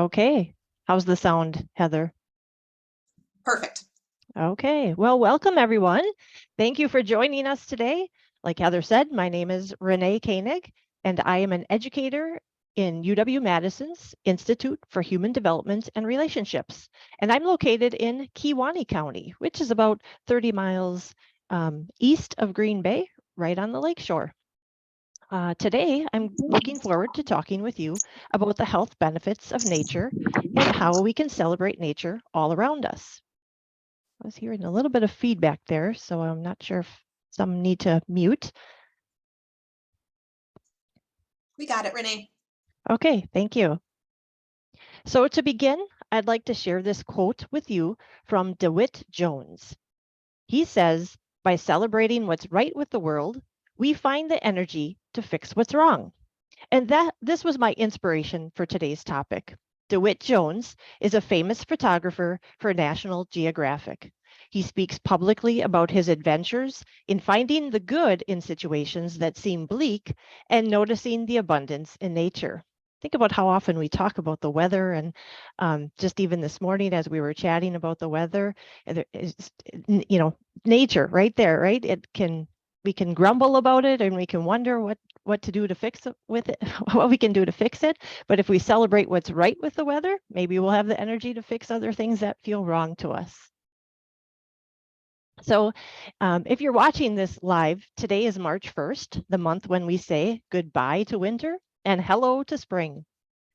Okay. How's the sound, Heather? Perfect. Okay. Well, welcome everyone. Thank you for joining us today. Like Heather said, my name is Renee Koenig, and I am an educator in UW-Madison's Institute for Human Development and Relationships. And I'm located in Kewaunee County, which is about 30 miles east of Green Bay, right on the lakeshore. Today, I'm looking forward to talking with you about the health benefits of nature and how we can celebrate nature all around us. I was hearing a little bit of feedback there, so I'm not sure if some need to mute. We got it, Renee. Okay, thank you. So to begin, I'd like to share this quote with you from DeWitt Jones. He says, "By celebrating what's right with the world, we find the energy to fix what's wrong." And this was my inspiration for today's topic. DeWitt Jones is a famous photographer for National Geographic. He speaks publicly about his adventures in finding the good in situations that seem bleak and noticing the abundance in nature. Think about how often we talk about the weather, and just even this morning as we were chatting about the weather, nature right there, right? We can grumble about it and we can wonder what to do to fix it with it, what we can do to fix it. But if we celebrate what's right with the weather, maybe we'll have the energy to fix other things that feel wrong to us. So if you're watching this live, today is March 1st, the month when we say goodbye to winter and hello to spring.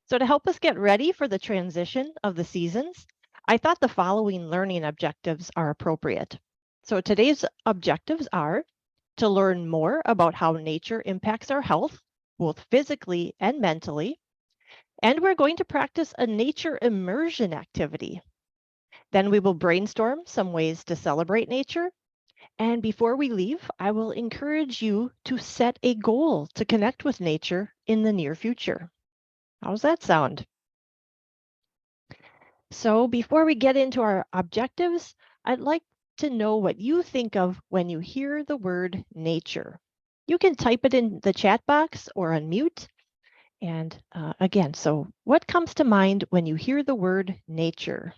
So to help us get ready for the transition of the seasons, I thought the following learning objectives are appropriate. So today's objectives are to learn more about how nature impacts our health, both physically and mentally. And we're going to practice a nature immersion activity. Then we will brainstorm some ways to celebrate nature. And before we leave, I will encourage you to set a goal to connect with nature in the near future. How's that sound? So before we get into our objectives, I'd like to know what you think of when you hear the word nature. You can type it in the chat box or unmute. And again, so what comes to mind when you hear the word nature?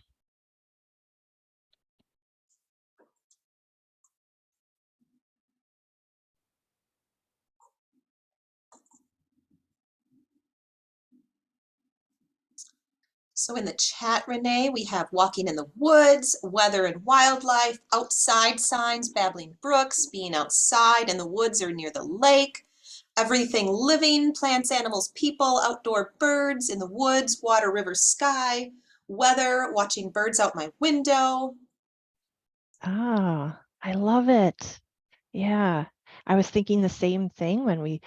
So in the chat, Renee, we have walking in the woods, weather and wildlife, outside signs, babbling brooks, being outside in the woods or near the lake, everything living, plants, animals, people, outdoor birds, in the woods, water, river, sky, weather, watching birds out my window. Ah, I love it. Yeah, I was thinking the same thing when we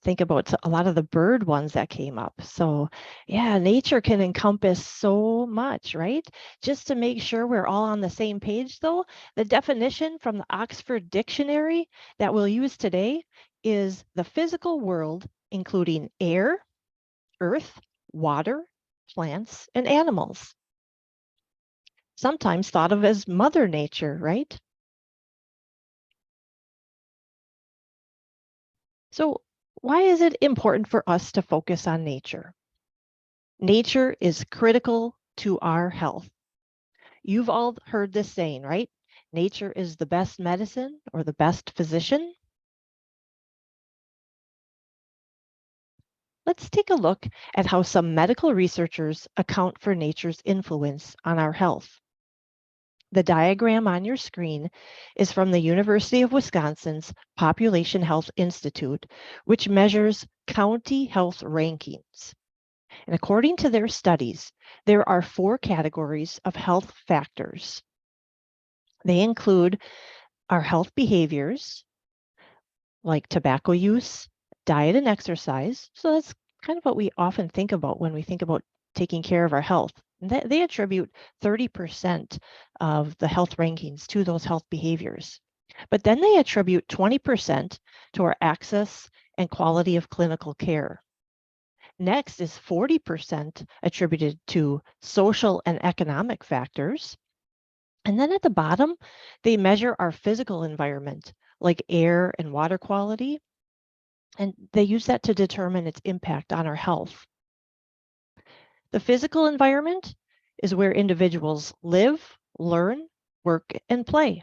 think about a lot of the bird ones that came up. So yeah, nature can encompass so much, right? Just to make sure we're all on the same page though, the definition from the Oxford Dictionary that we'll use today is the physical world, including air, earth, water, plants, and animals. Sometimes thought of as Mother Nature, right? So why is it important for us to focus on nature? Nature is critical to our health. You've all heard this saying, right? Nature is the best medicine or the best physician. Let's take a look at how some medical researchers account for nature's influence on our health. The diagram on your screen is from the University of Wisconsin's Population Health Institute, which measures county health rankings. And according to their studies, there are 4 categories of health factors. They include our health behaviors, like tobacco use, diet and exercise. So that's kind of what we often think about when we think about taking care of our health. They attribute 30% of the health rankings to those health behaviors. But then they attribute 20% to our access and quality of clinical care. Next is 40% attributed to social and economic factors. And then at the bottom, they measure our physical environment, like air and water quality, and they use that to determine its impact on our health. The physical environment is where individuals live, learn, work, and play.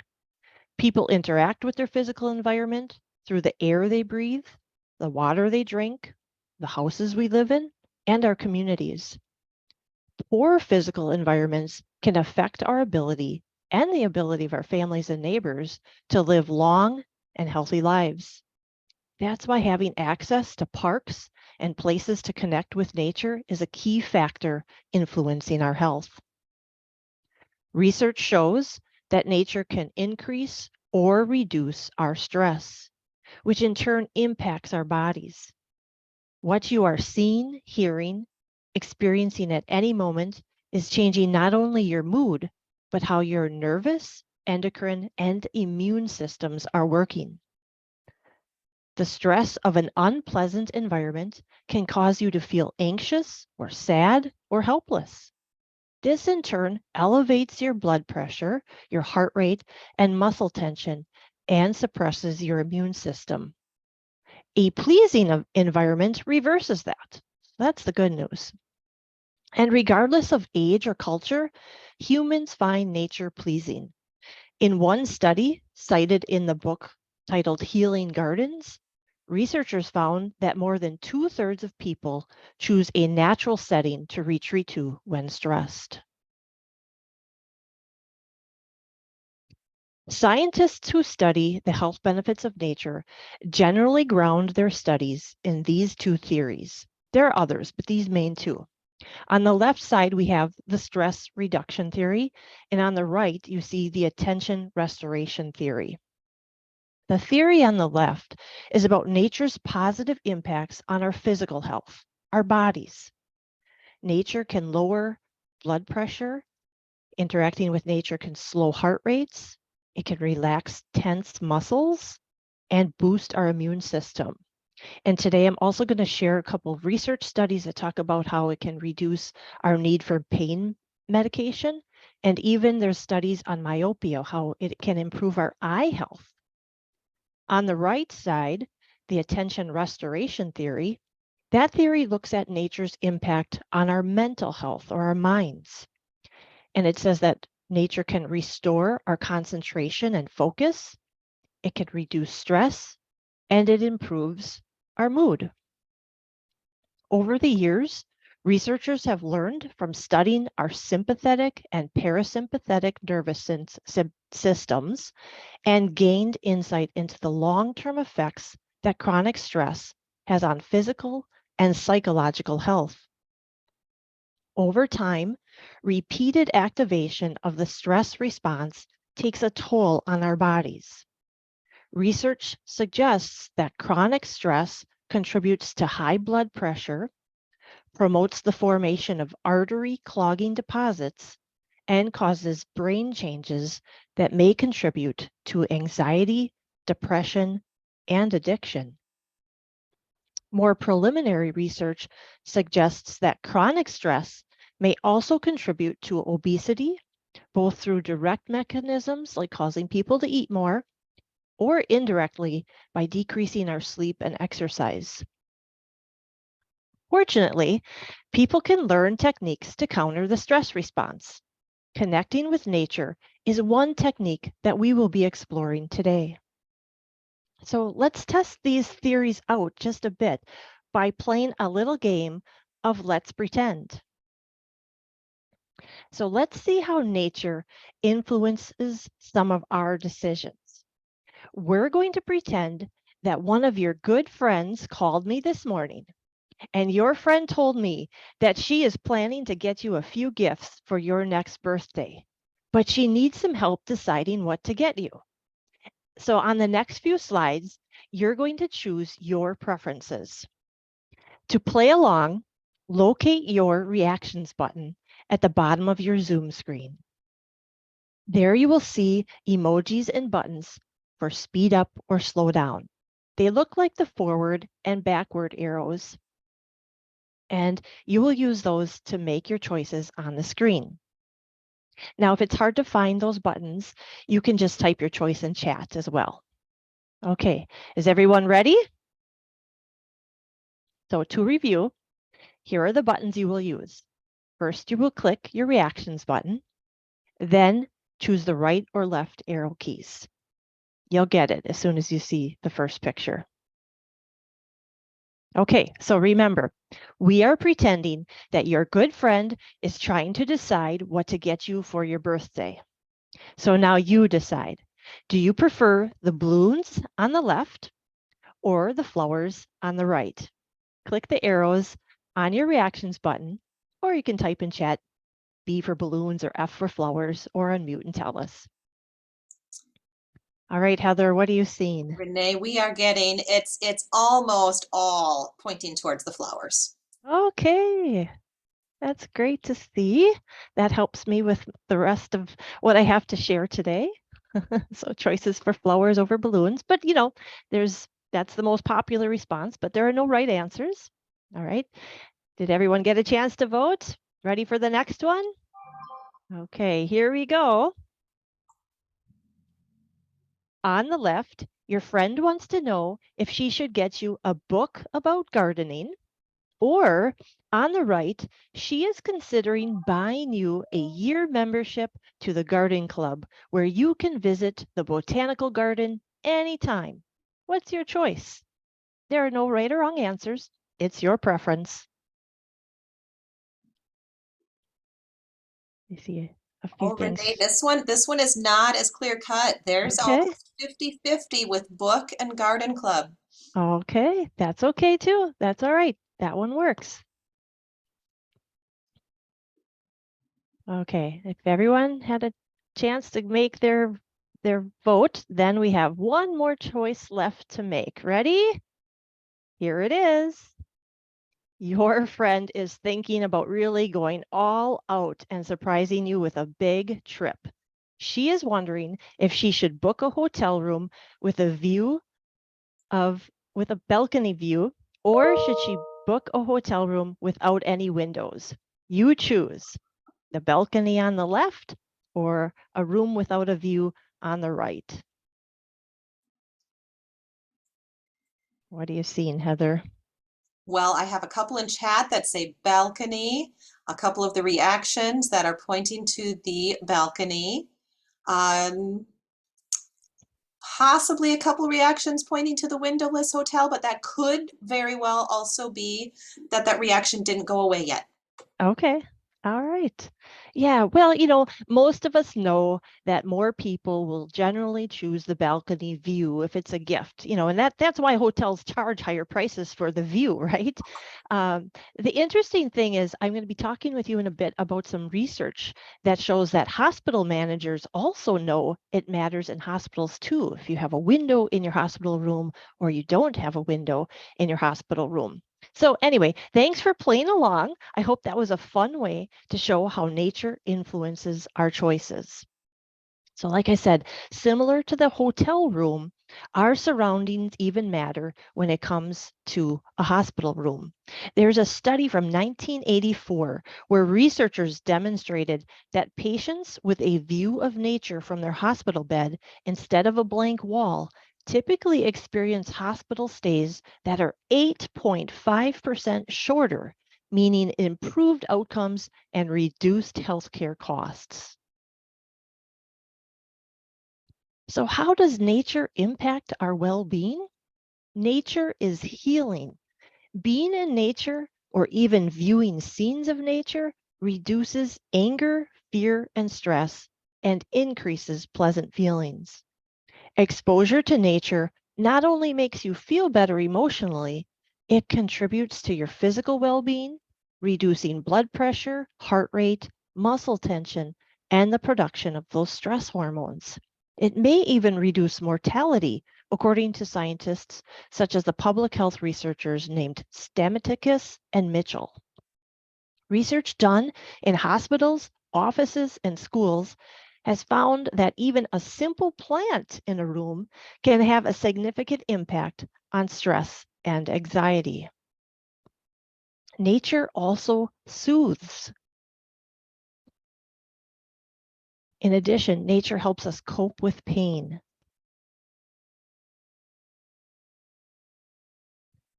People interact with their physical environment through the air they breathe, the water they drink, the houses we live in, and our communities. Poor physical environments can affect our ability and the ability of our families and neighbors to live long and healthy lives. That's why having access to parks and places to connect with nature is a key factor influencing our health. Research shows that nature can increase or reduce our stress, which in turn impacts our bodies. What you are seeing, hearing, experiencing at any moment is changing not only your mood, but how your nervous, endocrine, and immune systems are working. The stress of an unpleasant environment can cause you to feel anxious or sad or helpless. This in turn elevates your blood pressure, your heart rate, and muscle tension, and suppresses your immune system. A pleasing environment reverses that. That's the good news. And regardless of age or culture, humans find nature pleasing. In one study cited in the book titled Healing Gardens, researchers found that more than 2/3 of people choose a natural setting to retreat to when stressed. Scientists who study the health benefits of nature generally ground their studies in these two theories. There are others, but these main two. On the left side, we have the stress reduction theory, and on the right, you see the attention restoration theory. The theory on the left is about nature's positive impacts on our physical health, our bodies. Nature can lower blood pressure. Interacting with nature can slow heart rates. It can relax tense muscles and boost our immune system. And today I'm also going to share a couple of research studies that talk about how it can reduce our need for pain medication. And even there's studies on myopia, how it can improve our eye health. On the right side, the attention restoration theory, that theory looks at nature's impact on our mental health or our minds. And it says that nature can restore our concentration and focus. It can reduce stress, and it improves our mood. Over the years, researchers have learned from studying our sympathetic and parasympathetic nervous systems and gained insight into the long-term effects that chronic stress has on physical and psychological health. Over time, repeated activation of the stress response takes a toll on our bodies. Research suggests that chronic stress contributes to high blood pressure, promotes the formation of artery clogging deposits, and causes brain changes that may contribute to anxiety, depression, and addiction. More preliminary research suggests that chronic stress may also contribute to obesity, both through direct mechanisms like causing people to eat more, or indirectly by decreasing our sleep and exercise. Fortunately, people can learn techniques to counter the stress response. Connecting with nature is one technique that we will be exploring today. So let's test these theories out just a bit by playing a little game of Let's Pretend. So let's see how nature influences some of our decisions. We're going to pretend that one of your good friends called me this morning, and your friend told me that she is planning to get you a few gifts for your next birthday, but she needs some help deciding what to get you. So on the next few slides, you're going to choose your preferences. To play along, locate your reactions button at the bottom of your Zoom screen. There you will see emojis and buttons for speed up or slow down. They look like the forward and backward arrows, and you will use those to make your choices on the screen. Now, if it's hard to find those buttons, you can just type your choice in chat as well. Okay, is everyone ready? So to review, here are the buttons you will use. First, you will click your reactions button, then choose the right or left arrow keys. You'll get it as soon as you see the first picture. Okay, so remember, we are pretending that your good friend is trying to decide what to get you for your birthday. So now you decide. Do you prefer the balloons on the left or the flowers on the right? Click the arrows on your reactions button, or you can type in chat B for balloons or F for flowers, or unmute and tell us. All right, Heather, what are you seeing? Renee, we are getting, it's almost all pointing towards the flowers. Okay, that's great to see. That helps me with the rest of what I have to share today. So choices for flowers over balloons, but you know, that's the most popular response, but there are no right answers. All right. Did everyone get a chance to vote? Ready for the next one? Okay, here we go. On the left, your friend wants to know if she should get you a book about gardening, or on the right, she is considering buying you a year membership to the garden club where you can visit the botanical garden anytime. What's your choice? There are no right or wrong answers. It's your preference. You see a few Oh, things. Renee, this one is not as clear cut. There's Okay. almost 50-50 with book and garden club. Okay, that's okay too. That's all right. That one works. Okay, if everyone had a chance to make their vote, then we have one more choice left to make. Ready? Here it is. Your friend is thinking about really going all out and surprising you with a big trip. She is wondering if she should book a hotel room with a balcony view, or should she book a hotel room without any windows? You choose. The balcony on the left or a room without a view on the right? What are you seeing, Heather? Well, I have a couple in chat that say balcony, a couple of the reactions that are pointing to the balcony. Possibly a couple reactions pointing to the windowless hotel, but that could very well also be that that reaction didn't go away yet. Okay. All right. Yeah, well, you know, most of us know that more people will generally choose the balcony view if it's a gift, you know, and that's why hotels charge higher prices for the view, right? The interesting thing is I'm going to be talking with you in a bit about some research that shows that hospital managers also know it matters in hospitals too, if you have a window in your hospital room or you don't have a window in your hospital room. So anyway, thanks for playing along. I hope that was a fun way to show how nature influences our choices. So like I said, similar to the hotel room, our surroundings even matter when it comes to a hospital room. There's a study from 1984 where researchers demonstrated that patients with a view of nature from their hospital bed instead of a blank wall typically experience hospital stays that are 8.5% shorter, meaning improved outcomes and reduced healthcare costs. So how does nature impact our well-being? Nature is healing. Being in nature or even viewing scenes of nature reduces anger, fear, and stress and increases pleasant feelings. Exposure to nature not only makes you feel better emotionally, it contributes to your physical well-being, reducing blood pressure, heart rate, muscle tension, and the production of those stress hormones. It may even reduce mortality, according to scientists such as the public health researchers named Stamatakis and Mitchell. Research done in hospitals, offices, and schools has found that even a simple plant in a room can have a significant impact on stress and anxiety. Nature also soothes. In addition, nature helps us cope with pain.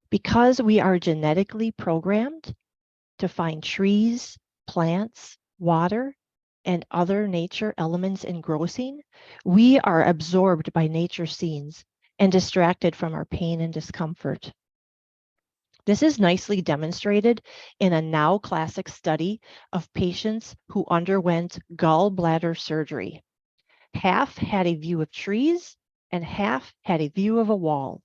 Because we are genetically programmed to find trees, plants, water, and other nature elements engrossing, we are absorbed by nature scenes and distracted from our pain and discomfort. This is nicely demonstrated in a now classic study of patients who underwent gallbladder surgery. Half had a view of trees and half had a view of a wall.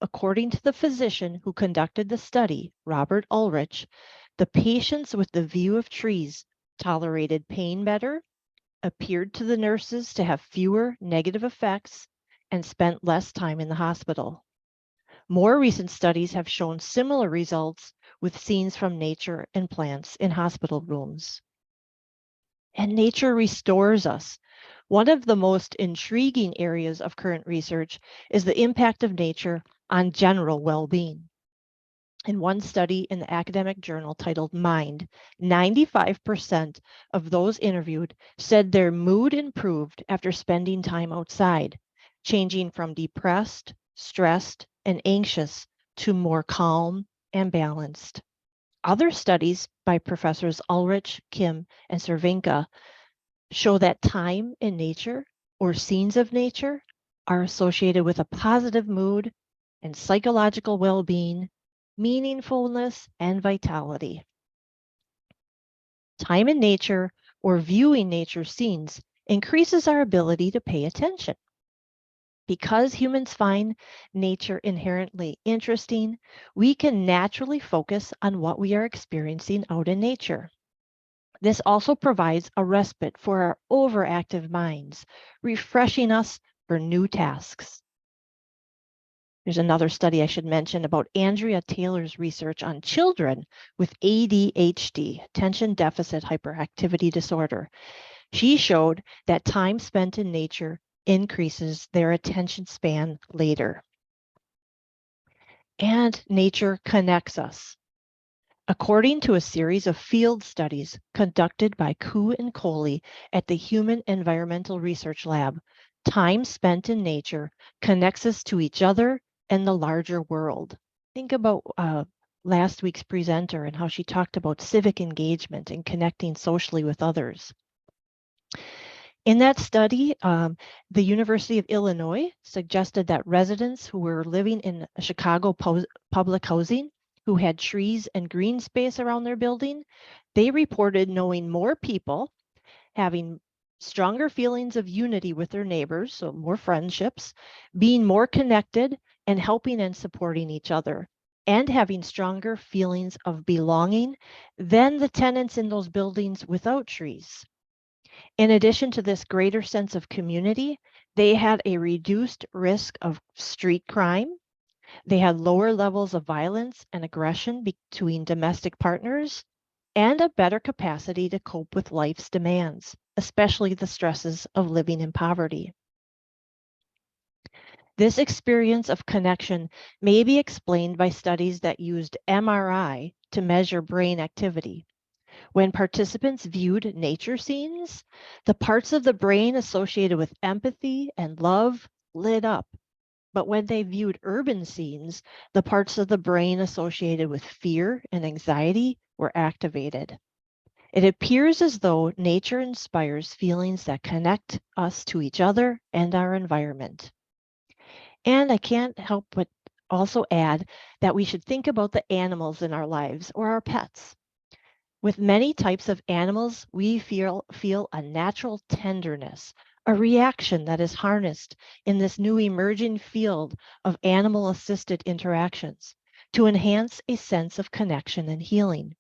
According to the physician who conducted the study, Robert Ulrich, the patients with the view of trees tolerated pain better, appeared to the nurses to have fewer negative effects, and spent less time in the hospital. More recent studies have shown similar results with scenes from nature and plants in hospital rooms. And nature restores us. One of the most intriguing areas of current research is the impact of nature on general well-being. In one study in the academic journal titled Mind, 95% of those interviewed said their mood improved after spending time outside, changing from depressed, stressed, and anxious to more calm and balanced. Other studies by Professors Ulrich, Kim, and Cervenka show that time in nature or scenes of nature are associated with a positive mood and psychological well-being, meaningfulness, and vitality. Time in nature or viewing nature scenes increases our ability to pay attention. Because humans find nature inherently interesting, we can naturally focus on what we are experiencing out in nature. This also provides a respite for our overactive minds, refreshing us for new tasks. There's another study I should mention about Andrea Taylor's research on children with ADHD, attention deficit hyperactivity disorder. She showed that time spent in nature increases their attention span later. And nature connects us. According to a series of field studies conducted by Koo and Coley at the Human Environmental Research Lab, time spent in nature connects us to each other and the larger world. Think about last week's presenter and how she talked about civic engagement and connecting socially with others. In that study, the University of Illinois suggested that residents who were living in Chicago public housing, who had trees and green space around their building, they reported knowing more people, having stronger feelings of unity with their neighbors, so more friendships, being more connected and helping and supporting each other, and having stronger feelings of belonging than the tenants in those buildings without trees. In addition to this greater sense of community, they had a reduced risk of street crime. They had lower levels of violence and aggression between domestic partners, and a better capacity to cope with life's demands, especially the stresses of living in poverty. This experience of connection may be explained by studies that used MRI to measure brain activity. When participants viewed nature scenes, the parts of the brain associated with empathy and love lit up. But when they viewed urban scenes, the parts of the brain associated with fear and anxiety were activated. It appears as though nature inspires feelings that connect us to each other and our environment. And I can't help but also add that we should think about the animals in our lives or our pets. With many types of animals, we feel a natural tenderness, a reaction that is harnessed in this new emerging field of animal-assisted interactions to enhance a sense of connection and healing.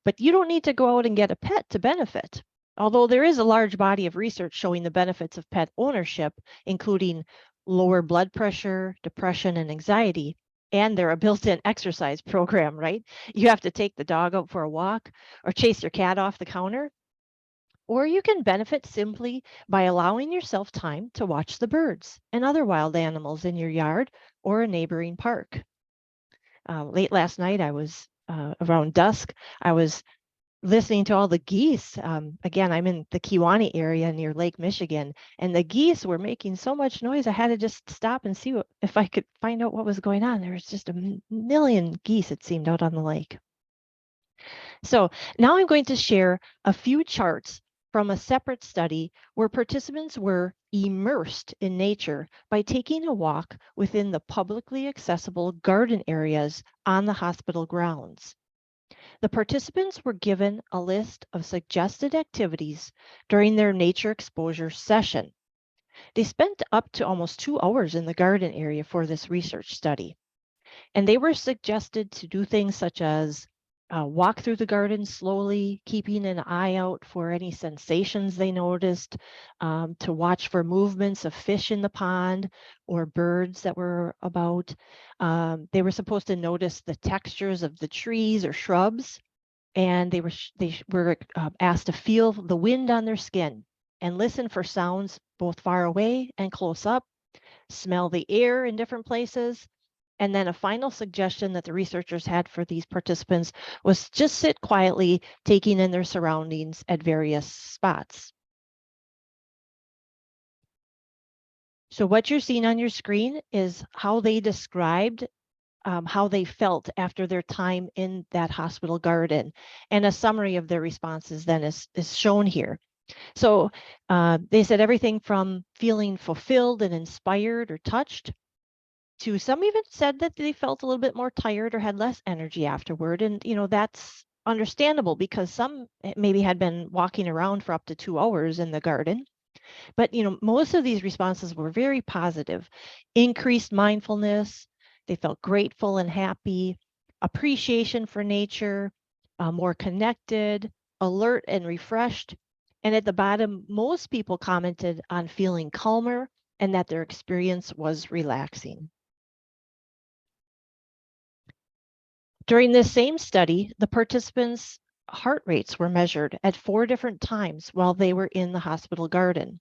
But you don't need to go out and get a pet to benefit. Although there is a large body of research showing the benefits of pet ownership, including lower blood pressure, depression, and anxiety, and they're a built-in exercise program, right? You have to take the dog out for a walk or chase your cat off the counter. Or you can benefit simply by allowing yourself time to watch the birds and other wild animals in your yard or a neighboring park. Late last night, I was around dusk, I was listening to all the geese. Again, I'm in the Kewaunee area near Lake Michigan, and the geese were making so much noise. I had to just stop and see if I could find out what was going on. There was just a million geese, it seemed, out on the lake. So now I'm going to share a few charts from a separate study where participants were immersed in nature by taking a walk within the publicly accessible garden areas on the hospital grounds. The participants were given a list of suggested activities during their nature exposure session. They spent up to almost 2 hours in the garden area for this research study. And they were suggested to do things such as walk through the garden slowly, keeping an eye out for any sensations they noticed, to watch for movements of fish in the pond or birds that were about. They were supposed to notice the textures of the trees or shrubs, and they were asked to feel the wind on their skin and listen for sounds both far away and close up, smell the air in different places. And then a final suggestion that the researchers had for these participants was just sit quietly, taking in their surroundings at various spots. So what you're seeing on your screen is how they described how they felt after their time in that hospital garden. And a summary of their responses then is shown here. So they said everything from feeling fulfilled and inspired or touched, to some even said that they felt a little bit more tired or had less energy afterward. And, that's understandable because some maybe had been walking around for up to 2 hours in the garden. But, most of these responses were very positive. Increased mindfulness, they felt grateful and happy, appreciation for nature, more connected, alert and refreshed. And at the bottom, most people commented on feeling calmer and that their experience was relaxing. During this same study, the participants' heart rates were measured at 4 different times while they were in the hospital garden.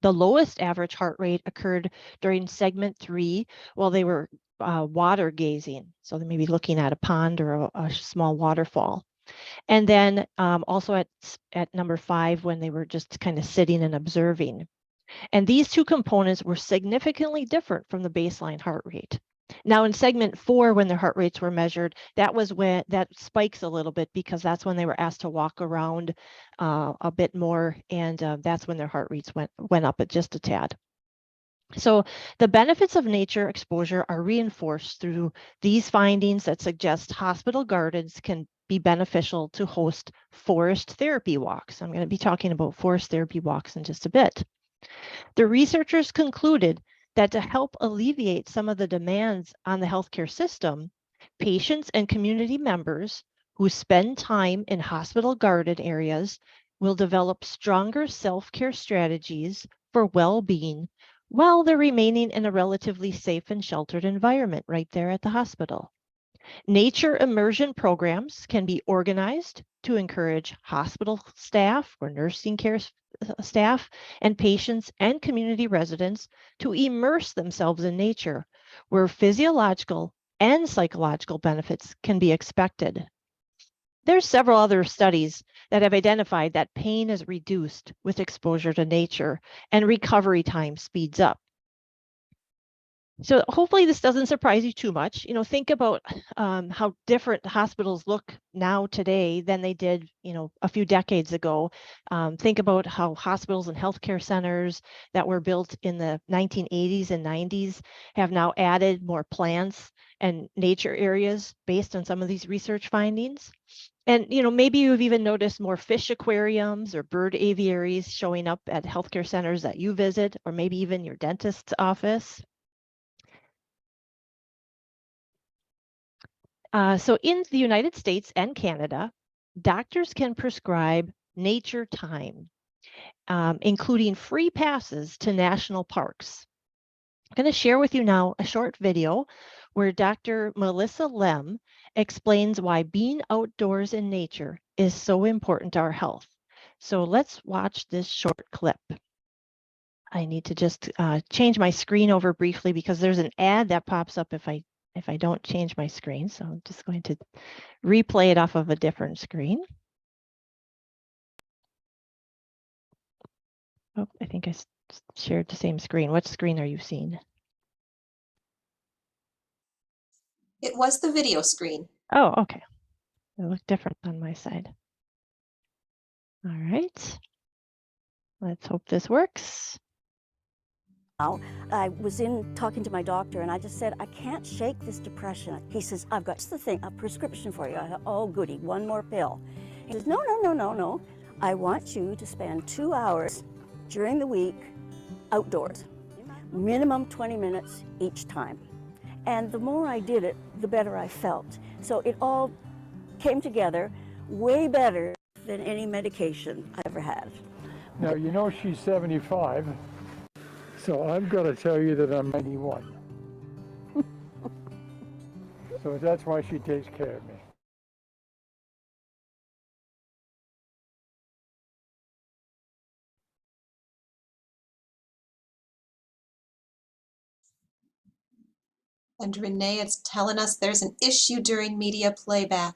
The lowest average heart rate occurred during segment 3 while they were water gazing. So they may be looking at a pond or a small waterfall. And then also at number 5 when they were just kind of sitting and observing. And these two components were significantly different from the baseline heart rate. Now in segment 4, when their heart rates were measured, that was when that spikes a little bit because that's when they were asked to walk around a bit more, and that's when their heart rates went up just a tad. So the benefits of nature exposure are reinforced through these findings that suggest hospital gardens can be beneficial to host forest therapy walks. I'm going to be talking about forest therapy walks in just a bit. The researchers concluded that to help alleviate some of the demands on the healthcare system, patients and community members who spend time in hospital garden areas will develop stronger self-care strategies for well-being while they're remaining in a relatively safe and sheltered environment right there at the hospital. Nature immersion programs can be organized to encourage hospital staff or nursing care staff and patients and community residents to immerse themselves in nature, where physiological and psychological benefits can be expected. There's several other studies that have identified that pain is reduced with exposure to nature and recovery time speeds up. So hopefully this doesn't surprise you too much. Think about how different hospitals look now today than they did, a few decades ago. Think about how hospitals and healthcare centers that were built in the 1980s and 90s have now added more plants and nature areas based on some of these research findings. And, maybe you've even noticed more fish aquariums or bird aviaries showing up at healthcare centers that you visit, or maybe even your dentist's office. So in the United States and Canada, doctors can prescribe nature time, including free passes to national parks. I'm going to share with you now a short video where Dr. Melissa Lem explains why being outdoors in nature is so important to our health. So let's watch this short clip. I need to just change my screen over briefly because there's an ad that pops up if I don't change my screen. So I'm just going to replay it off of a different screen. Oh, I think I shared the same screen. What screen are you seeing? It was the video screen. Oh, okay. They look different on my side. All right. Let's hope this works. I was in talking to my doctor and I just said, I can't shake this depression. He says, I've got the thing, a prescription for you. I thought, oh, goody, one more pill. He says, no, no, no, no, no. I want you to spend 2 hours during the week outdoors, minimum 20 minutes each time. And the more I did it, the better I felt. So it all came together way better than any medication I ever had. Now, you know she's 75, so I'm going to tell you that I'm 91. So that's why she takes care of me. And Renee, it's telling us there's an issue during media playback.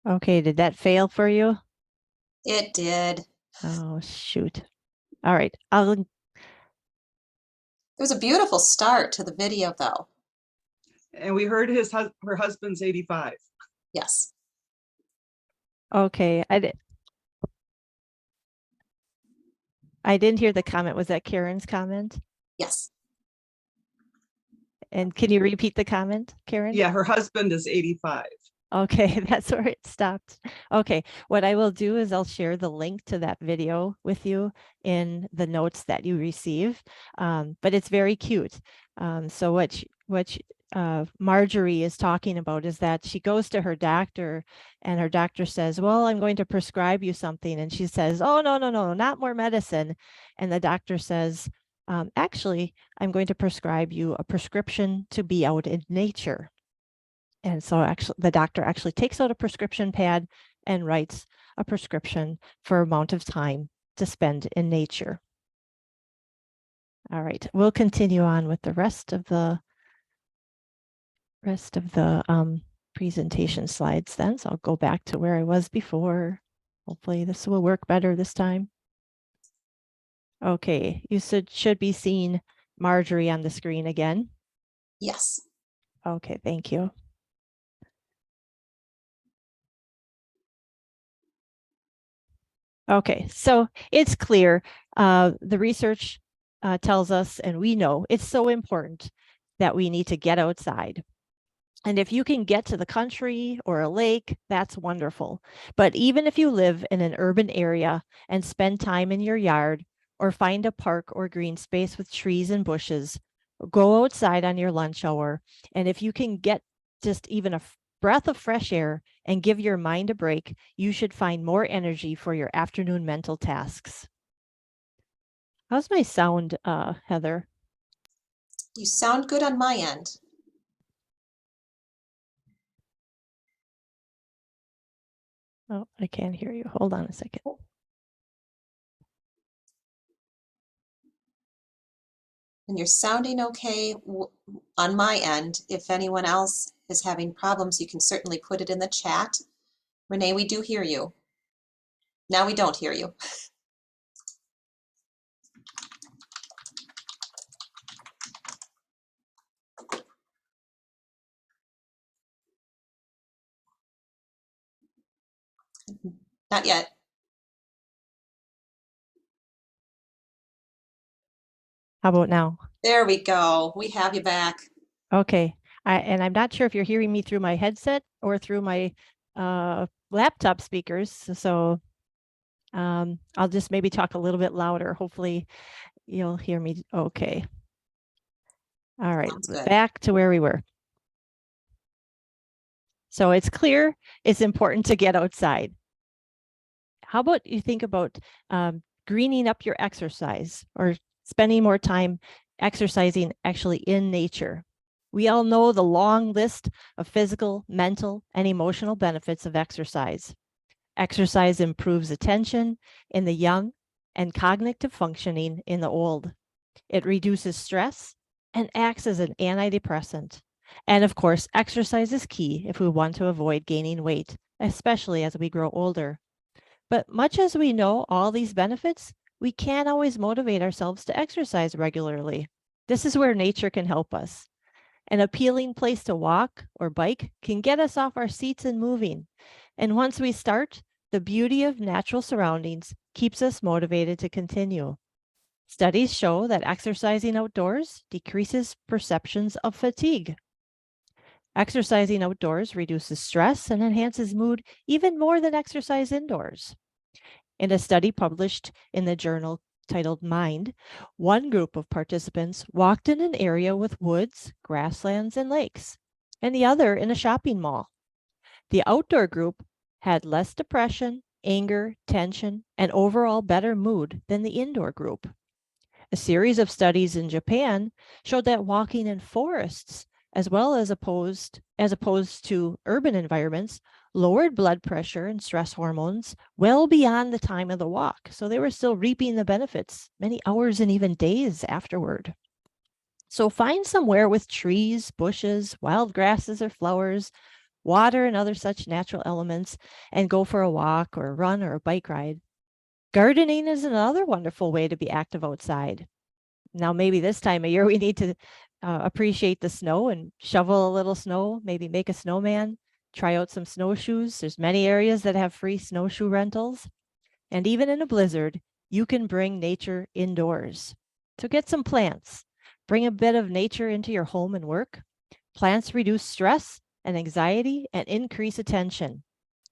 Okay, did that fail for you? It did. Oh, shoot. All right, It was a beautiful start to the video, though. And we heard her husband's 85. Yes. okay. I didn't hear the comment. Was that Karen's comment? Yes. And can you repeat the comment, Karen? Yeah, her husband is 85. Okay, that's where it stopped. Okay, what I will do is I'll share the link to that video with you in the notes that you receive. But it's very cute. So what Marjorie is talking about is that she goes to her doctor and her doctor says, well, I'm going to prescribe you something. And she says, oh, no, no, no, not more medicine. And the doctor says, actually, I'm going to prescribe you a prescription to be out in nature. And so actually the doctor actually takes out a prescription pad and writes a prescription for amount of time to spend in nature. All right, we'll continue on with the rest of the presentation slides then. So I'll go back to where I was before. Hopefully this will work better this time. Okay, you should be seeing Marjorie on the screen again. Yes. Okay, thank you. Okay, so it's clear. The research tells us, and we know it's so important that we need to get outside. And if you can get to the country or a lake, that's wonderful. But even if you live in an urban area and spend time in your yard or find a park or green space with trees and bushes, go outside on your lunch hour. And if you can get just even a breath of fresh air and give your mind a break, you should find more energy for your afternoon mental tasks. How's my sound, Heather? You sound good on my end. Oh, I can't hear you. Hold on a second. And you're sounding okay on my end. If anyone else is having problems, you can certainly put it in the chat. Renee, we do hear you. Now we don't hear you. Not yet. How about now? There we go. We have you back. Okay. And I'm not sure if you're hearing me through my headset or through my laptop speakers. So I'll just maybe talk a little bit louder. Hopefully you'll hear me okay. All right, back to where we were. So it's clear it's important to get outside. How about you think about greening up your exercise or spending more time exercising actually in nature? We all know the long list of physical, mental, and emotional benefits of exercise. Exercise improves attention in the young and cognitive functioning in the old. It reduces stress and acts as an antidepressant. And of course, exercise is key if we want to avoid gaining weight, especially as we grow older. But much as we know all these benefits, we can't always motivate ourselves to exercise regularly. This is where nature can help us. An appealing place to walk or bike can get us off our seats and moving. And once we start, the beauty of natural surroundings keeps us motivated to continue. Studies show that exercising outdoors decreases perceptions of fatigue. Exercising outdoors reduces stress and enhances mood even more than exercise indoors. In a study published in the journal titled Mind, one group of participants walked in an area with woods, grasslands, and lakes, and the other in a shopping mall. The outdoor group had less depression, anger, tension, and overall better mood than the indoor group. A series of studies in Japan showed that walking in forests, as opposed to urban environments, lowered blood pressure and stress hormones well beyond the time of the walk. So they were still reaping the benefits many hours and even days afterward. So find somewhere with trees, bushes, wild grasses or flowers, water and other such natural elements, and go for a walk or a run or a bike ride. Gardening is another wonderful way to be active outside. Now, maybe this time of year, we need to appreciate the snow and shovel a little snow, maybe make a snowman, try out some snowshoes. There's many areas that have free snowshoe rentals. And even in a blizzard, you can bring nature indoors. So get some plants. Bring a bit of nature into your home and work. Plants reduce stress and anxiety and increase attention.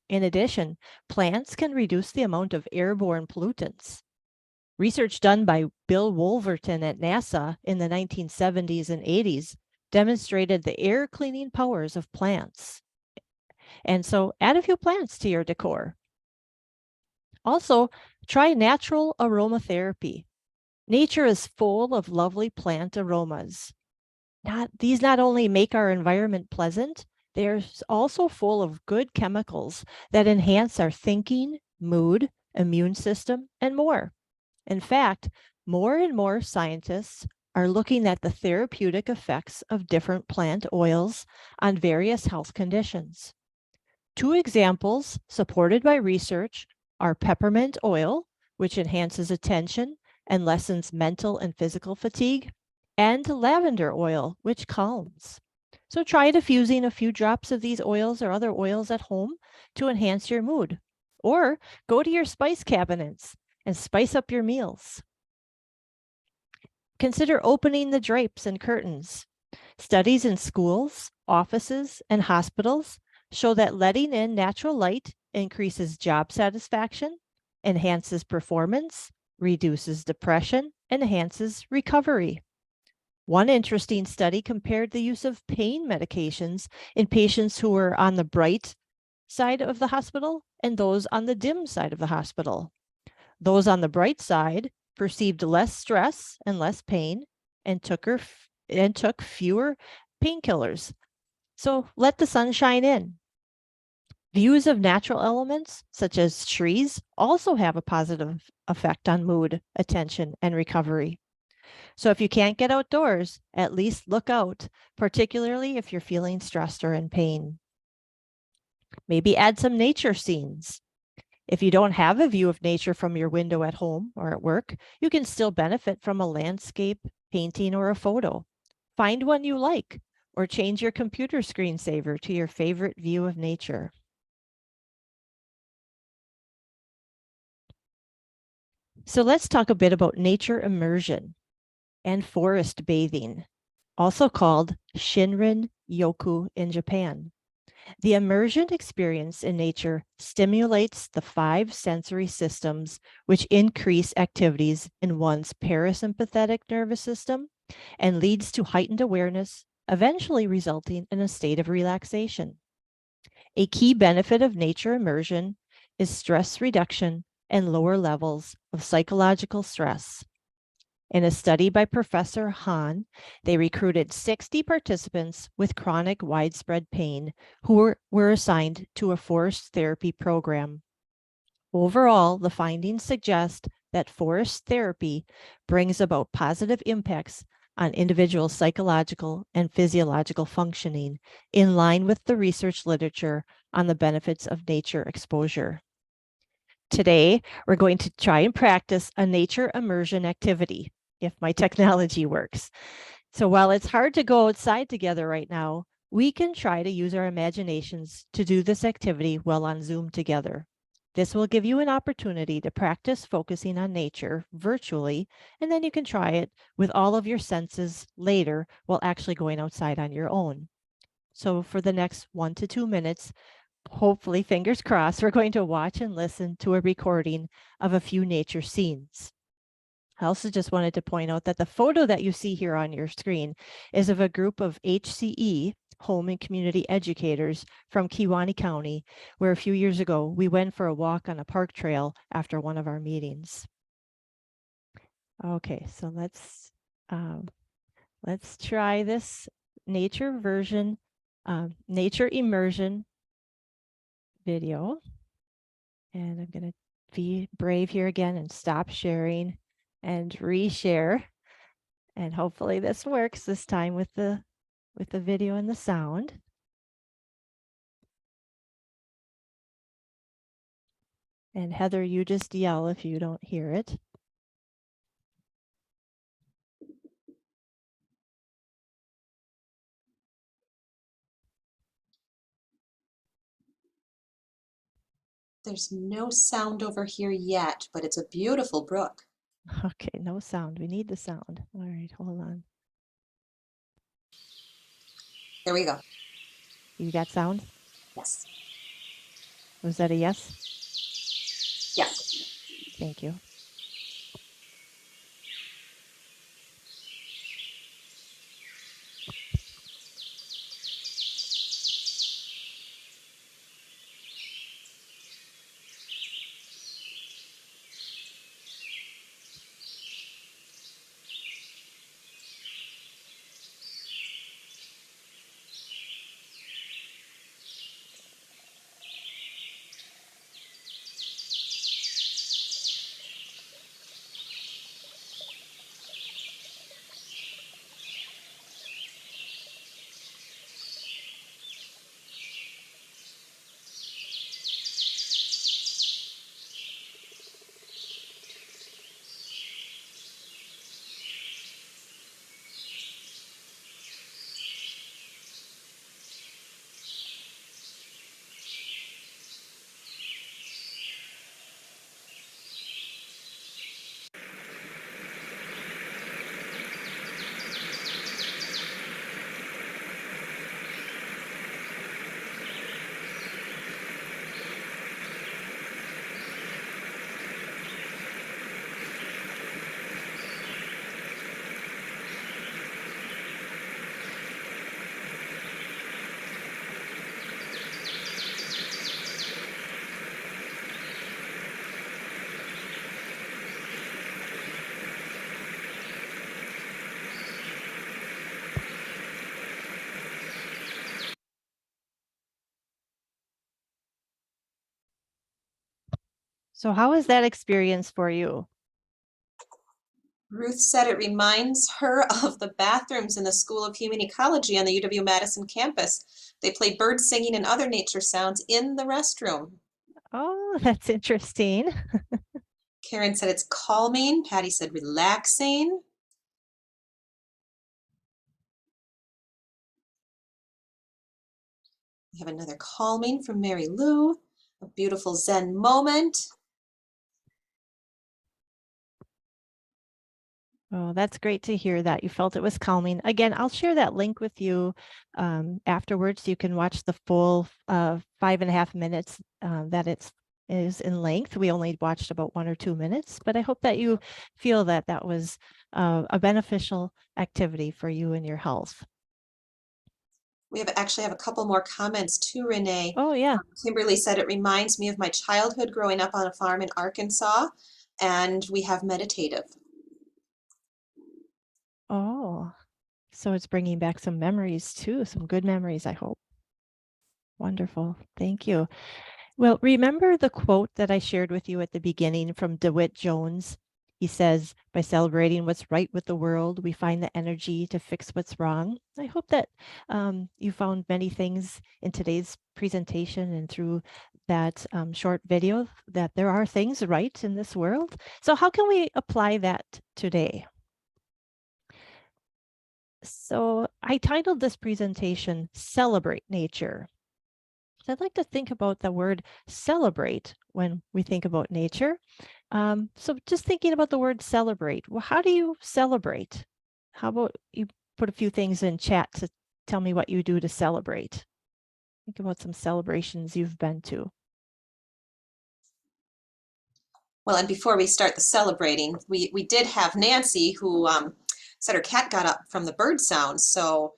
In addition, plants can reduce the amount of airborne pollutants. Research done by Bill Wolverton at NASA in the 1970s and 80s demonstrated the air cleaning powers of plants. And so add a few plants to your decor. Also, try natural aromatherapy. Nature is full of lovely plant aromas. These not only make our environment pleasant, they're also full of good chemicals that enhance our thinking, mood, immune system, and more. In fact, more and more scientists are looking at the therapeutic effects of different plant oils on various health conditions. Two examples supported by research are peppermint oil, which enhances attention and lessens mental and physical fatigue, and lavender oil, which calms. So try diffusing a few drops of these oils or other oils at home to enhance your mood. Or go to your spice cabinets and spice up your meals. Consider opening the drapes and curtains. Studies in schools, offices, and hospitals show that letting in natural light increases job satisfaction, enhances performance, reduces depression, and enhances recovery. One interesting study compared the use of pain medications in patients who were on the bright side of the hospital and those on the dim side of the hospital. Those on the bright side perceived less stress and less pain and took fewer painkillers. So let the sun shine in. Views of natural elements, such as trees, also have a positive effect on mood, attention, and recovery. So if you can't get outdoors, at least look out, particularly if you're feeling stressed or in pain. Maybe add some nature scenes. If you don't have a view of nature from your window at home or at work, you can still benefit from a landscape, painting, or a photo. Find one you like, or change your computer screensaver to your favorite view of nature. So let's talk a bit about nature immersion and forest bathing, also called Shinrin-yoku in Japan. The immersion experience in nature stimulates the 5 sensory systems, which increase activities in one's parasympathetic nervous system and leads to heightened awareness, eventually resulting in a state of relaxation. A key benefit of nature immersion is stress reduction and lower levels of psychological stress. In a study by Professor Han, they recruited 60 participants with chronic widespread pain who were assigned to a forest therapy program. Overall, the findings suggest that forest therapy brings about positive impacts on individual psychological and physiological functioning, in line with the research literature on the benefits of nature exposure. Today, we're going to try and practice a nature immersion activity, if my technology works. So while it's hard to go outside together right now, we can try to use our imaginations to do this activity while on Zoom together. This will give you an opportunity to practice focusing on nature virtually, and then you can try it with all of your senses later while actually going outside on your own. So for the next 1 to 2 minutes, hopefully, fingers crossed, we're going to watch and listen to a recording of a few nature scenes. I also just wanted to point out that the photo that you see here on your screen is of a group of HCE, home and community educators from Kewaunee County, where a few years ago we went for a walk on a park trail after one of our meetings. Okay, so let's try this nature immersion video. And I'm going to be brave here again and stop sharing and reshare. And hopefully this works this time with the video and the sound. And Heather, you just yell if you don't hear it. There's no sound over here yet, but it's a beautiful brook. Okay, no sound. We need the sound. All right, hold on. There we go. You got sound? Yes. Was that a yes? Yes. Thank you. So how was that experience for you? Ruth said it reminds her of the bathrooms in the School of Human Ecology on the UW-Madison campus. They play bird singing and other nature sounds in the restroom. Oh, that's interesting. Karen said it's calming. Patty said relaxing. We have another calming from Mary Lou. A beautiful Zen moment. Oh, that's great to hear that you felt it was calming. Again, I'll share that link with you afterwards. You can watch the full 5.5 minutes that it is in length. We only watched about 1 or 2 minutes, but I hope that you feel that that was a beneficial activity for you and your health. We actually have a couple more comments too, Renee. Oh, yeah. Kimberly said it reminds me of my childhood growing up on a farm in Arkansas, and we have meditative. Oh, so it's bringing back some memories too, some good memories, I hope. Wonderful. Thank you. Well, remember the quote that I shared with you at the beginning from DeWitt Jones? He says, by celebrating what's right with the world, we find the energy to fix what's wrong. I hope that you found many things in today's presentation and through that short video that there are things right in this world. So how can we apply that today? So I titled this presentation, Celebrate Nature. So I'd like to think about the word celebrate when we think about nature. So just thinking about the word celebrate, well, how do you celebrate? How about you put a few things in chat to tell me what you do to celebrate? Think about some celebrations you've been to. Well, and before we start the celebrating, we did have Nancy who said her cat got up from the bird sound. So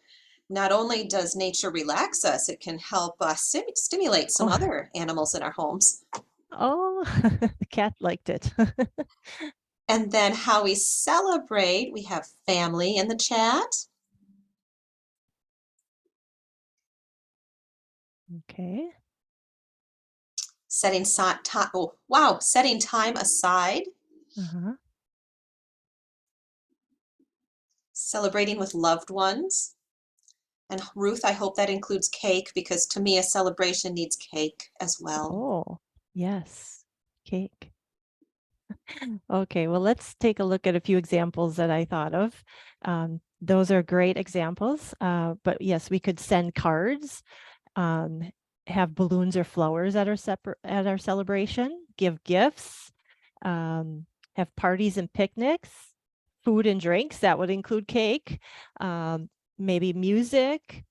not only does nature relax us, it can help stimulate some Oh. other animals in our homes. Oh, the cat liked it. And then how we celebrate, we have family in the chat. Okay. Setting time aside. Uh-huh. Celebrating with loved ones. And Ruth, I hope that includes cake, because to me a celebration needs cake as well. Oh, yes, cake. Okay, well, let's take a look at a few examples that I thought of. Those are great examples, but yes, we could send cards, have balloons or flowers at our celebration, give gifts, have parties and picnics, food and drinks, that would include cake, maybe music.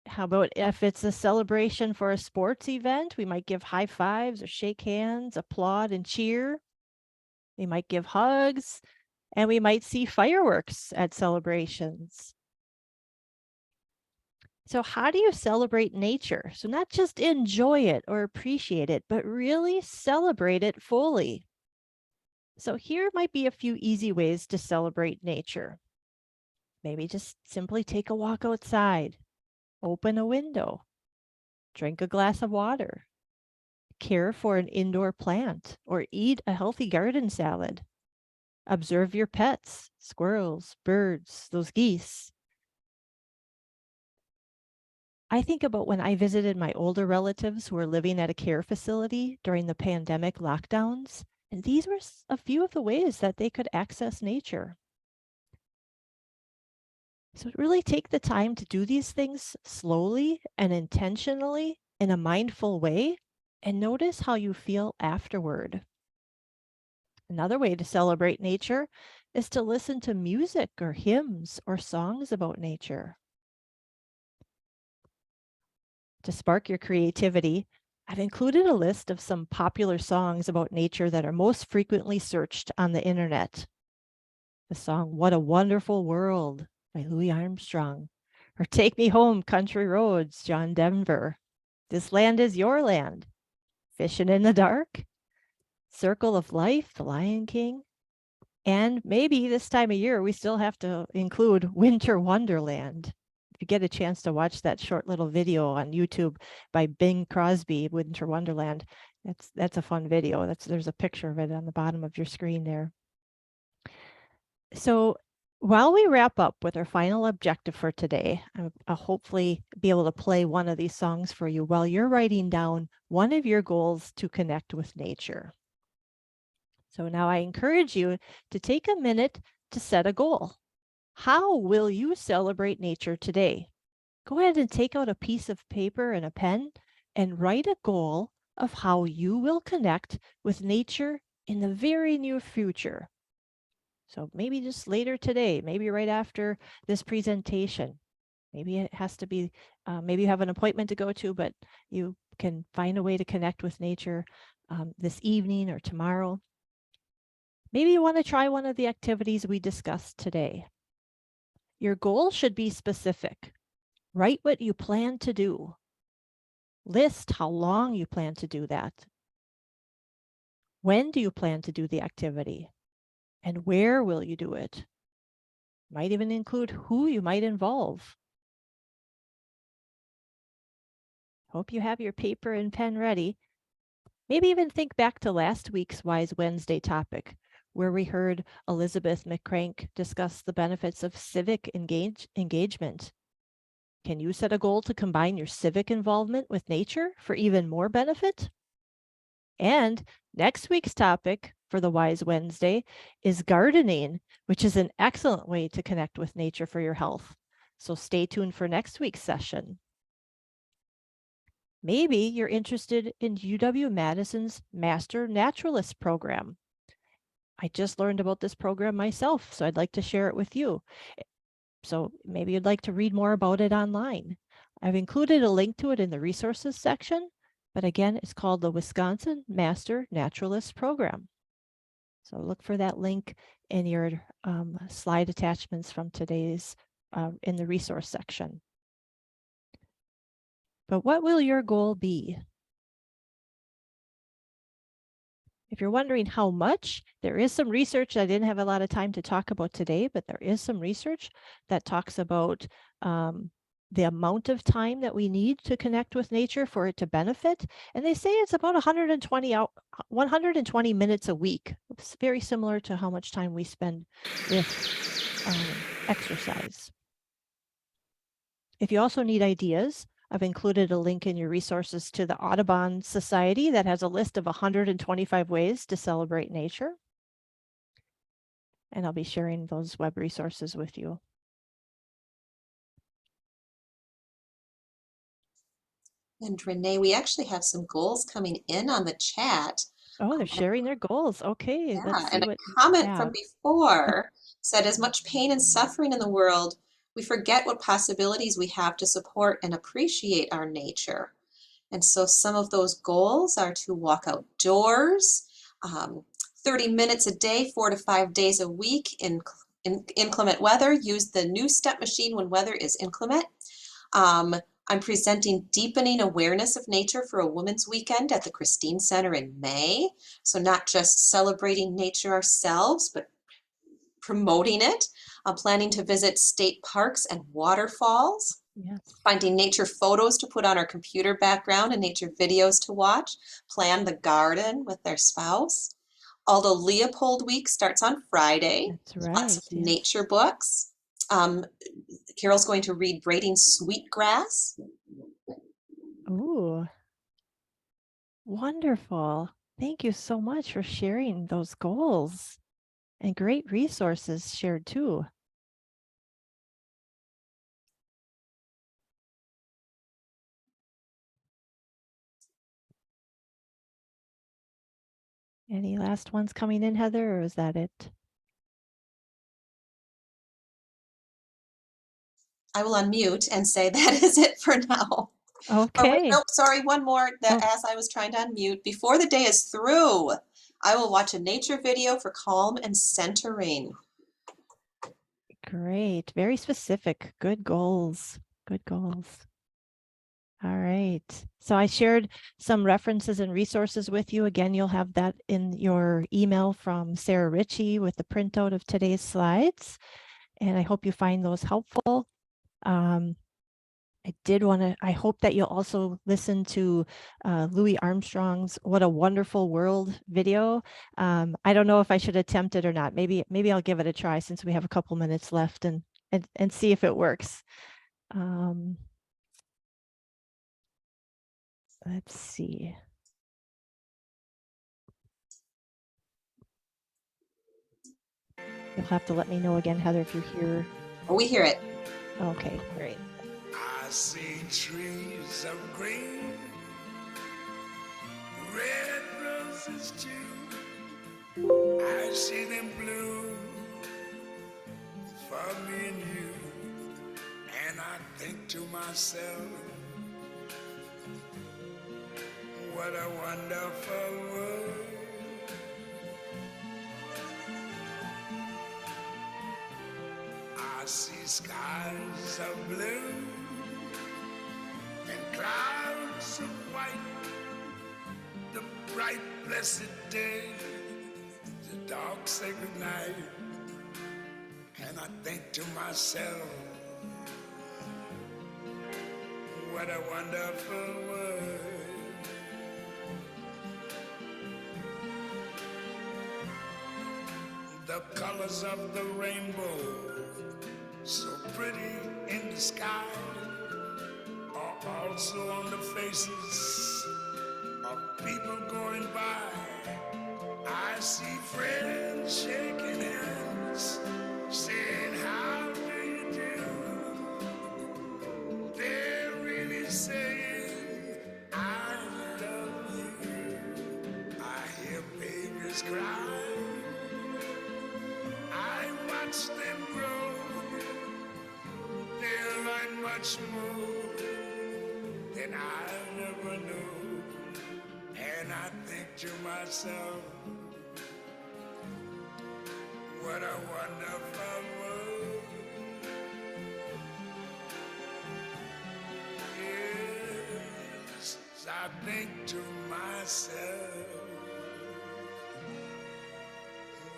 How about if it's a celebration for a sports event, we might give high fives or shake hands, applaud and cheer. We might give hugs, and we might see fireworks at celebrations. So how do you celebrate nature? So not just enjoy it or appreciate it, but really celebrate it fully. So here might be a few easy ways to celebrate nature. Maybe just simply take a walk outside, open a window, drink a glass of water, care for an indoor plant, or eat a healthy garden salad. Observe your pets, squirrels, birds, those geese. I think about when I visited my older relatives who were living at a care facility during the pandemic lockdowns, and these were a few of the ways that they could access nature. So really take the time to do these things slowly and intentionally in a mindful way, and notice how you feel afterward. Another way to celebrate nature is to listen to music or hymns or songs about nature. To spark your creativity, I've included a list of some popular songs about nature that are most frequently searched on the internet. The song What a Wonderful World by Louis Armstrong, or Take Me Home, Country Roads, John Denver. This Land Is Your Land, Fishing in the Dark, Circle of Life, The Lion King, and maybe this time of year, we still have to include Winter Wonderland. If you get a chance to watch that short little video on YouTube by Bing Crosby, Winter Wonderland, that's a fun video. There's a picture of it on the bottom of your screen there. So while we wrap up with our final objective for today, I'll hopefully be able to play one of these songs for you while you're writing down one of your goals to connect with nature. So now I encourage you to take a minute to set a goal. How will you celebrate nature today? Go ahead and take out a piece of paper and a pen and write a goal of how you will connect with nature in the very near future. So maybe just later today, maybe right after this presentation. Maybe it has to be, maybe you have an appointment to go to, but you can find a way to connect with nature this evening or tomorrow. Maybe you want to try one of the activities we discussed today. Your goal should be specific. Write what you plan to do. List how long you plan to do that. When do you plan to do the activity? And where will you do it? Might even include who you might involve. Hope you have your paper and pen ready. Maybe even think back to last week's Wise Wednesday topic, where we heard Elizabeth McCrank discuss the benefits of civic engagement. Can you set a goal to combine your civic involvement with nature for even more benefit? And next week's topic for the Wise Wednesday is gardening, which is an excellent way to connect with nature for your health. So stay tuned for next week's session. Maybe you're interested in UW-Madison's Master Naturalist program. I just learned about this program myself, so I'd like to share it with you. So maybe you'd like to read more about it online. I've included a link to it in the resources section, but again, it's called the Wisconsin Master Naturalist Program. So look for that link in your slide attachments from today's in the resource section. But what will your goal be? If you're wondering how much, there is some research. I didn't have a lot of time to talk about today, but there is some research that talks about the amount of time that we need to connect with nature for it to benefit. And they say it's about 120 minutes a week. It's very similar to how much time we spend with exercise. If you also need ideas, I've included a link in your resources to the Audubon Society that has a list of 125 ways to celebrate nature. And I'll be sharing those web resources with you. And Renee, we actually have some goals coming in on the chat. Oh, they're sharing their goals. Okay, Yeah, let's see and a what comment from before said, as much pain and suffering in the world, we forget what possibilities we have to support and appreciate our nature. And so some of those goals are to walk outdoors, 30 minutes a day, 4 to 5 days a week in inclement weather. Use the new step machine when weather is inclement. I'm presenting Deepening Awareness of Nature for a Women's Weekend at the Christine Center in May. So not just celebrating nature ourselves, but promoting it. I'm planning to visit state parks and waterfalls. Yes. Finding nature photos to put on our computer background and nature videos to watch. Plan the garden with their spouse. Aldo Leopold Week starts on Friday. That's right. Lots of Yes. nature books. Carol's going to read Braiding Sweetgrass. Ooh, wonderful. Thank you so much for sharing those goals and great resources shared too. Any last ones coming in, Heather, or is that it? I will unmute and say that is it for now. Okay. Nope, sorry, one more that Oh. as I was trying to unmute. Before the day is through, I will watch a nature video for calm and centering. Great. Very specific. Good goals. Good goals. All right. So I shared some references and resources with you. Again, you'll have that in your email from Sarah Ritchie with the printout of today's slides. And I hope you find those helpful. I hope that you'll also listen to Louis Armstrong's What a Wonderful World video. I don't know if I should attempt it or not. Maybe I'll give it a try since we have a couple minutes left and see if it works. Let's see. You'll have to let me know again, Heather, if you hear. Oh, we hear it. Okay, great. I see trees of green, red roses too. I see them bloom for me and you. And I think to myself, what a wonderful world. I see skies of blue and clouds of white, the bright blessed day, the dark sacred night, and I think to myself, what a wonderful world. The colors of the rainbow, so pretty in the sky, Also on the faces of people going by, I see friends shaking hands, saying, how do you do? They're really saying, I love you. I hear babies cry, I watch them grow. They'll learn much more than I'll never know. And I think to myself, what a wonderful world. Yes, I think to myself,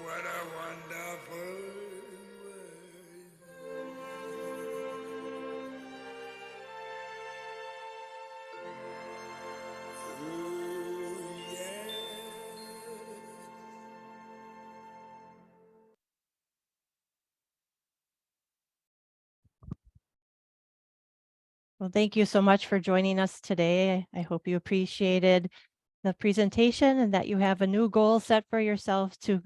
what a wonderful world. Ooh, yeah. Well, thank you so much for joining us today. I hope you appreciated the presentation and that you have a new goal set for yourself to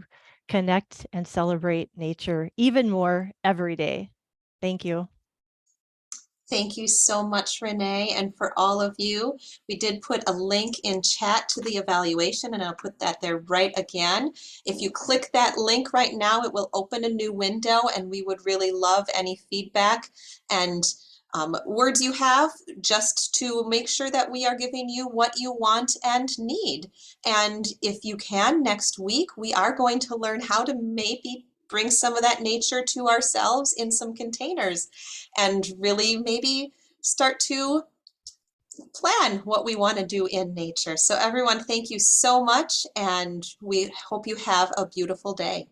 connect and celebrate nature even more every day. Thank you. Thank you so much, Renee, and for all of you. We did put a link in chat to the evaluation, and I'll put that there right again. If you click that link right now, it will open a new window, and we would really love any feedback and words you have, just to make sure that we are giving you what you want and need. And if you can, next week, we are going to learn how to maybe bring some of that nature to ourselves in some containers and really maybe start to plan what we want to do in nature. So everyone, thank you so much, and we hope you have a beautiful day.